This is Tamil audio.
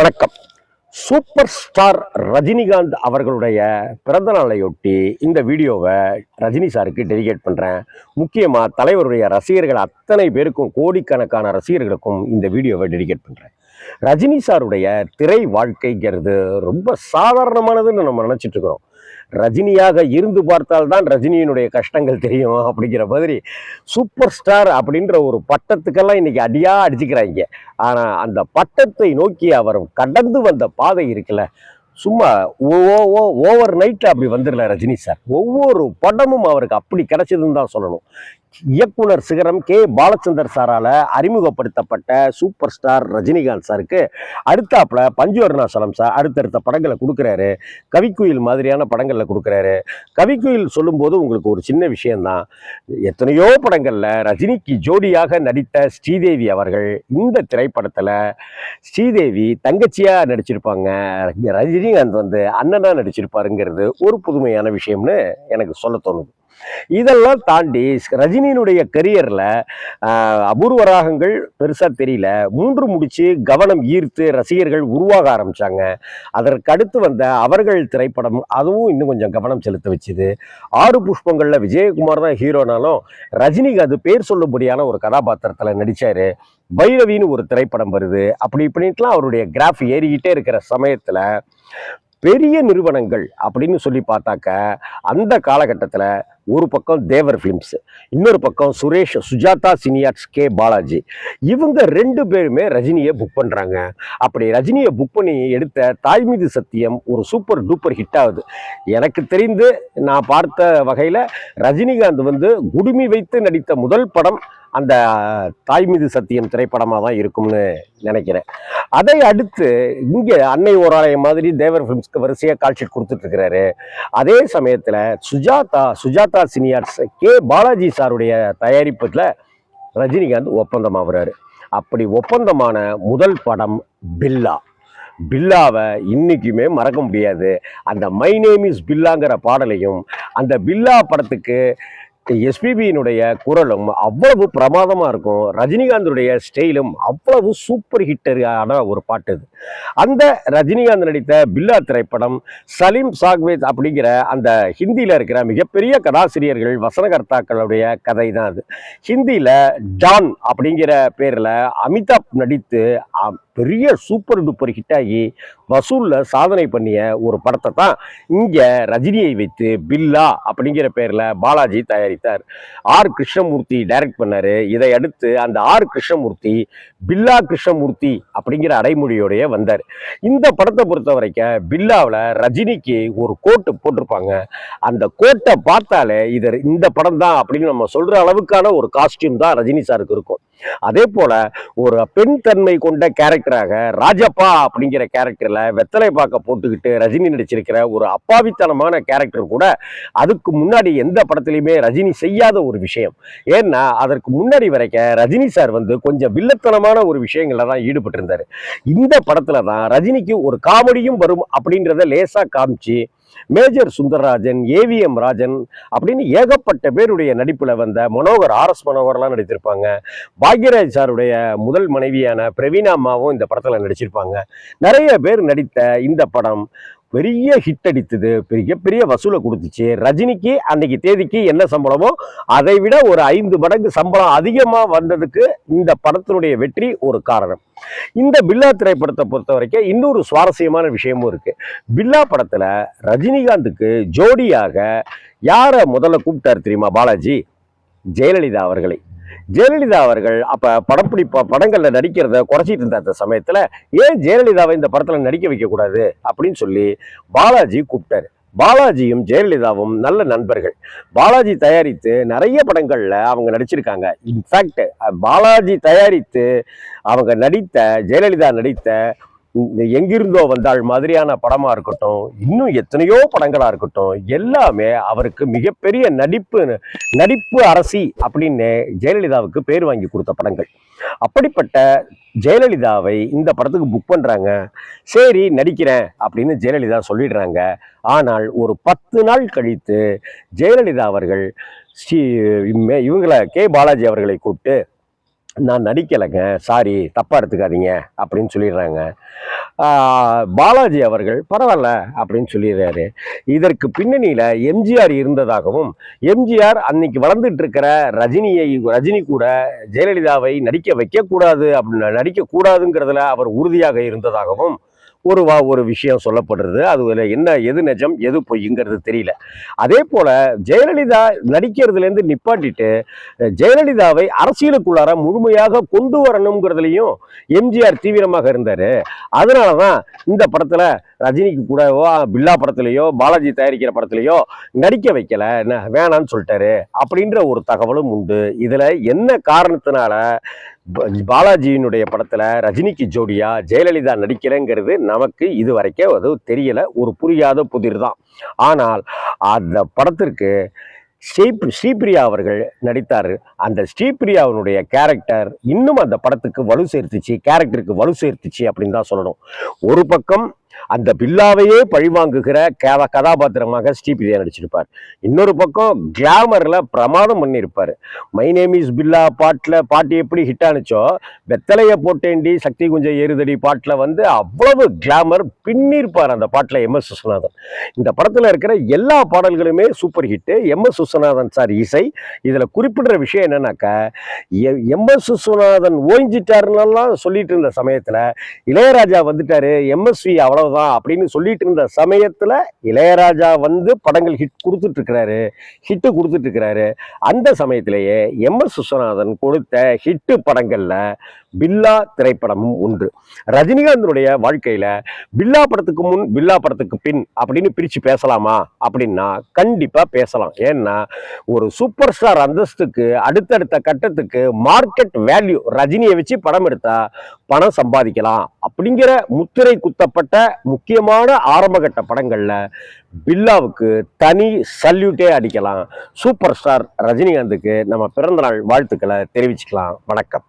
வணக்கம். சூப்பர் ஸ்டார் ரஜினிகாந்த் அவர்களுடைய பிறந்த நாளையொட்டி இந்த வீடியோவை ரஜினி சாருக்கு டெடிகேட் பண்ணுறேன். முக்கியமாக தலைவருடைய ரசிகர்கள் அத்தனை பேருக்கும், கோடிக்கணக்கான ரசிகர்களுக்கும் இந்த வீடியோவை டெடிகேட் பண்ணுறேன். ரஜினி சாருடைய திரை வாழ்க்கைங்கிறது ரொம்ப சாதாரணமானதுன்னு நம்ம நினச்சிட்டு இருக்கிறோம். ரஜினியாக இருந்து பார்த்தால்தான் ரஜினியினுடைய கஷ்டங்கள் தெரியும் அப்படிங்கிற மாதிரி சூப்பர் ஸ்டார் அப்படின்ற ஒரு பட்டத்துக்கெல்லாம் இன்னைக்கு அடியா அடிச்சுக்கிறாங்க. ஆனா அந்த பட்டத்தை நோக்கி அவர் கடந்து வந்த பாதை இருக்குல்ல, சும்மா ஓவர் நைட்ல அப்படி வந்துடல ரஜினி சார். ஒவ்வொரு படமும் அவருக்கு அப்படி கிடைச்சதுன்னு தான் சொல்லணும். இயக்குனர் சிகரம் கே பாலச்சந்தர் சாரால அறிமுகப்படுத்தப்பட்ட சூப்பர் ஸ்டார் ரஜினிகாந்த் சாருக்கு அடுத்தாப்புல பஞ்சு அருணாசலம் சார் அடுத்தடுத்த படங்களை கொடுக்குறாரு. கவிக்குயில் மாதிரியான படங்கள்ல கொடுக்குறாரு. கவிக்குயில் சொல்லும்போது உங்களுக்கு ஒரு சின்ன விஷயம்தான், எத்தனையோ படங்கள்ல ரஜினிக்கு ஜோடியாக நடித்த ஸ்ரீதேவி அவர்கள் இந்த திரைப்படத்துல ஸ்ரீதேவி தங்கச்சியா நடிச்சிருப்பாங்க, ரஜினிகாந்த் அண்ணனா நடிச்சிருப்பாருங்கிறது ஒரு புதுமையான விஷயம்னு எனக்கு சொல்ல தோணுது. இதெல்லாம் தாண்டி ரஜினியினுடைய கரியர்ல அபூர்வ ராகங்கள் பெருசா தெரியல, 3 முடிச்சு கவனம் ஈர்த்து ரசிகர்கள் உருவாக ஆரம்பிச்சாங்க. அதற்கு அடுத்து வந்த அவர்கள் திரைப்படம் அதுவும் இன்னும் கொஞ்சம் கவனம் செலுத்த வச்சுது. 6 புஷ்பங்கள்ல விஜயகுமார் தான் ஹீரோனாலும் ரஜினிக்கு அது பேர் சொல்லும்படியான ஒரு கதாபாத்திரத்துல நடிச்சாரு. பைரவின்னு ஒரு திரைப்படம் வருது. அப்படி இப்படின்ட்டுலாம் அவருடைய கிராஃப் ஏறிக்கிட்டே இருக்கிற சமயத்துல பெரிய நிறுவனங்கள் அப்படின்னு சொல்லி பார்த்தாக்க அந்த காலகட்டத்தில் ஒரு பக்கம் தேவர் ஃபிலிம்ஸ், இன்னொரு பக்கம் சுஜாதா சினியார்ஸ் கே பாலாஜி, இவங்க 2 பேருமே ரஜினியை புக் பண்ணுறாங்க. அப்படி ரஜினியை புக் பண்ணி எடுத்த தாய் மீது சத்தியம் ஒரு சூப்பர் டூப்பர் ஹிட் ஆகுது. எனக்கு தெரிந்து நான் பார்த்த வகையில் ரஜினிகாந்த் குடுமி வைத்து நடித்த முதல் படம் அந்த தாய் மீது சத்தியம் திரைப்படமாக தான் இருக்கும்னு நினைக்கிறேன். அதை அடுத்து இங்கே அன்னை ஓராலயம் மாதிரி தேவர் ஃபிலிம்ஸ்க்கு வரிசையாக கால்ஷீட் கொடுத்துட்டு இருக்கிறாரு. அதே சமயத்தில் சுஜாதா சினியார்ஸ் கே பாலாஜி சாருடைய தயாரிப்புல ரஜினிகாந்த் ஒப்பந்தமாகிறாரு. அப்படி ஒப்பந்தமான முதல் படம் பில்லா. பில்லாவை இன்னைக்குமே மறக்க முடியாது. அந்த மை நேம் இஸ் பில்லாங்கிற பாடலையும் அந்த பில்லா படத்துக்கு எஸ்பிபியினுடைய குரலும் அவ்வளவு பிரமாதமாக இருக்கும். ரஜினிகாந்துடைய ஸ்டைலும் அவ்வளவு சூப்பர் ஹிட்டரான ஒரு பாட்டு இது. அந்த ரஜினிகாந்த் நடித்த பில்லா திரைப்படம் சலீம் சாக்வேத் அப்படிங்கிற அந்த ஹிந்தியில் இருக்கிற மிகப்பெரிய கதாசிரியர்கள் வசனகர்த்தாக்களுடைய கதை தான் அது. ஹிந்தியில் டான் அப்படிங்கிற பேரில் அமிதாப் நடித்து பெரிய சூப்பர் டூப்பர் ஹிட் ஆகி வசூலில் சாதனை பண்ணிய ஒரு படத்தை தான் இங்கே ரஜினியை வைத்து பில்லா அப்படிங்கிற பேரில் பாலாஜி தயாரித்தார். ஆர் கிருஷ்ணமூர்த்தி டைரக்ட் பண்ணார். இதை அடுத்து அந்த ஆர் கிருஷ்ணமூர்த்தி பில்லா கிருஷ்ணமூர்த்தி அப்படிங்கிற அடைமொழியோடைய வந்தார். இந்த படத்தை பொறுத்த வரைக்கும் பில்லாவில் ரஜினிக்கு ஒரு கோட்டு போட்டிருப்பாங்க. அந்த கோட்டை பார்த்தாலே இந்த படம் தான் அப்படின்னு நம்ம சொல்கிற அளவுக்கான ஒரு காஸ்டியூம் தான் ரஜினி சாருக்கு இருக்கும். அதே போல ஒரு பெண் தன்மை கொண்ட கேரக்டராக ராஜப்பா அப்படிங்கிற கேரக்டர்ல வெத்தலை பாக்க போட்டுக்கிட்டு ரஜினி நடிச்சிருக்கிற ஒரு அப்பாவித்தனமான கேரக்டர் கூட அதுக்கு முன்னாடி எந்த படத்திலையுமே ரஜினி செய்யாத ஒரு விஷயம். ஏன்னா அதற்கு முன்னாடி வரைக்கும் ரஜினி சார் கொஞ்சம் வில்லத்தனமான ஒரு விஷயங்கள்ல தான் ஈடுபட்டு இருந்தாரு. இந்த படத்துல தான் ரஜினிக்கு ஒரு காமெடியும் வரும் அப்படின்றத லேசா காமிச்சு மேஜர் சுந்தரராஜன், ஏவிஎம் ராஜன் அப்படின்னு ஏகப்பட்ட பேருடைய நடிப்புல வந்த மனோகர், RS மனோகர்லாம் நடித்திருப்பாங்க. பாக்யராஜ் சாருடைய முதல் மனைவியான பிரவீனா அம்மாவும் இந்த படத்துல நடிச்சிருப்பாங்க. நிறைய பேர் நடித்த இந்த படம் பெரிய ஹிட் அடித்தது, பெரிய பெரிய வசூலை கொடுத்துச்சு. ரஜினிக்கு அன்னைக்கு தேதிக்கு என்ன சம்பளமோ அதை விட ஒரு 5 மடங்கு சம்பளம் அதிகமாக வந்ததுக்கு இந்த படத்தினுடைய வெற்றி ஒரு காரணம். இந்த பில்லா திரைப்படத்தை பொறுத்த வரைக்கும் இன்னொரு சுவாரஸ்யமான விஷயமும் இருக்கு. பில்லா படத்துல ரஜினிகாந்துக்கு ஜோடியாக யாரை முதல்ல கூப்பிட்டார் தெரியுமா பாலாஜி? ஜெயலலிதா அவர்களை. ஜெயலலிதா அவர்கள் அப்ப படங்கள்ல நடிக்கிறத குறைச்சிட்டு இருந்த அந்த சமயத்துல ஏன் ஜெயலலிதாவை இந்த படத்துல நடிக்க வைக்க கூடாது அப்படின்னு சொல்லி பாலாஜி கூப்பிட்டாரு. பாலாஜியும் ஜெயலலிதாவும் நல்ல நண்பர்கள். பாலாஜி தயாரித்து நிறைய படங்கள்ல அவங்க நடிச்சிருக்காங்க. இன்ஃபேக்ட் பாலாஜி தயாரித்து அவங்க நடித்த, ஜெயலலிதா நடித்த எங்கிருந்தோ வந்தாள் மாதிரியான படமா இருக்கட்டும், இன்னும் எத்தனையோ படங்களா இருக்கட்டும், எல்லாமே அவருக்கு மிகப்பெரிய நடிப்பு அரசி அப்படின்னு ஜெயலலிதாவுக்கு பேர் வாங்கி கொடுத்த படங்கள். அப்படிப்பட்ட ஜெயலலிதாவை இந்த படத்துக்கு புக் பண்றாங்க. சரி நடிக்கிறேன் அப்படின்னு ஜெயலலிதா சொல்லிடுறாங்க. ஆனால் ஒரு 10 நாள் கழித்து ஜெயலலிதா அவர்கள் இவங்களை கே பாலாஜி அவர்களை கூப்பிட்டு நான் நடிக்கலைங்க, சாரி தப்பா எடுத்துக்காதீங்க அப்படின்னு சொல்லிடுறாங்க. பாலாஜி அவர்கள் பரவாயில்ல அப்படின்னு சொல்லிடுறாரு. இதற்கு பின்னணியில எம்ஜிஆர் இருந்ததாகவும், எம்ஜிஆர் அன்னைக்கு வளர்ந்துட்டு இருக்கிற ரஜினி கூட ஜெயலலிதாவை நடிக்க வைக்கக்கூடாது அப்படின்னு நடிக்கக்கூடாதுங்கிறதுல அவர் உறுதியாக இருந்ததாகவும் ஒரு விஷயம் சொல்லப்படுறது. அதுல என்ன எது நிஜம் எது பொய்ங்கிறது தெரியல. அதே போல ஜெயலலிதா நடிக்கிறதுல இருந்து நிப்பாட்டிட்டு ஜெயலலிதாவை அரசியலுக்குள்ளார முழுமையாக கொண்டு வரணுங்கிறதுலையும் எம்ஜிஆர் தீவிரமாக இருந்தாரு. அதனாலதான் இந்த படத்துல ரஜினிக்கு கூடவோ பில்லா படத்திலேயோ பாலாஜி தயாரிக்கிற படத்திலேயோ நடிக்க வைக்கல, வேணான்னு சொல்லிட்டாரு அப்படின்ற ஒரு தகவலும் உண்டு. இதுல என்ன காரணத்தினால பாலாஜியினுடைய படத்துல ரஜினிக்கு ஜோடியா ஜெயலலிதா நடிக்கிறேங்கிறது நமக்கு இதுவரைக்கும் அது தெரியல, ஒரு புரியாத புதிர் தான். ஆனால் அந்த படத்திற்கு ஸ்ரீபிரியா அவர்கள் நடித்தார். அந்த ஸ்ரீபிரியாவினுடைய கேரக்டர் இன்னும் அந்த படத்துக்கு வலு சேர்த்துச்சு, கேரக்டருக்கு வலு சேர்த்துச்சு அப்படின்னு தான் சொல்லணும். ஒரு பக்கம் அந்த பில்லாவையே பழிவாங்குகிற கதாபாத்திரமாக ஸ்ரீபிரியா நடிச்சிருப்பார். இன்னொரு பக்கம் கிளாமர்ல பிரமாதம் பண்ணியிருப்பார். மை நேம் இஸ் பில்லா பாட்டு எப்படி ஹிட் ஆனிச்சோ, வெத்தலைய போட்டேண்டி சக்தி குஞ்சம் ஏறுதடி பாட்டுல அவ்வளவு கிளாமர் பின்னிருப்பார் அந்த பாட்டுல எம்.எஸ். விஸ்வநாதன். இந்த படத்துல இருக்கிற எல்லா பாடல்களுமே super hit. M S. Viswanathan sir இசை. இதுல குறிப்பிடுற விஷயம் என்னன்னாக்கா, எம்.எஸ். விஸ்வநாதன் ஓய்ஞ்சிட்டாருன்னெல்லாம் சொல்லிட்டு இருந்த சமயத்துல இளையராஜா வந்துட்டாரு, எம்எஸ்வி அவ்வளவுதான் அப்படின்னு சொல்லிட்டு இருந்த சமயத்துல இளையராஜா படங்கள் ஹிட் கொடுத்துட்டு இருக்கிறாரு. அந்த சமயத்திலேயே எம்.எஸ். விஸ்வநாதன் கொடுத்த ஹிட் படங்கள்ல பில்லா திரைப்படமும் ஒன்று. ரஜினிகாந்தனுடைய வாழ்க்கையில பில்லா படத்துக்கு முன் பில்லா படத்துக்கு பின் அப்படின்னு பிரிச்சு பேசலாமா அப்படின்னா கண்டிப்பா பேசலாம். ஏன்னா ஒரு சூப்பர் ஸ்டார் அந்தஸ்துக்கு அடுத்தடுத்த கட்டத்துக்கு மார்க்கெட் வேல்யூ, ரஜினியை வச்சு படம் எடுத்தா பணம் சம்பாதிக்கலாம் அப்படிங்கிற முத்திரை குத்தப்பட்ட முக்கியமான ஆரம்பகட்ட படங்கள்ல பில்லாவுக்கு தனி சல்யூட்டே அடிக்கலாம். சூப்பர் ஸ்டார் ரஜினிகாந்துக்கு நம்ம பிறந்தநாள் வாழ்த்துக்களை தெரிவிச்சுக்கலாம். வணக்கம்.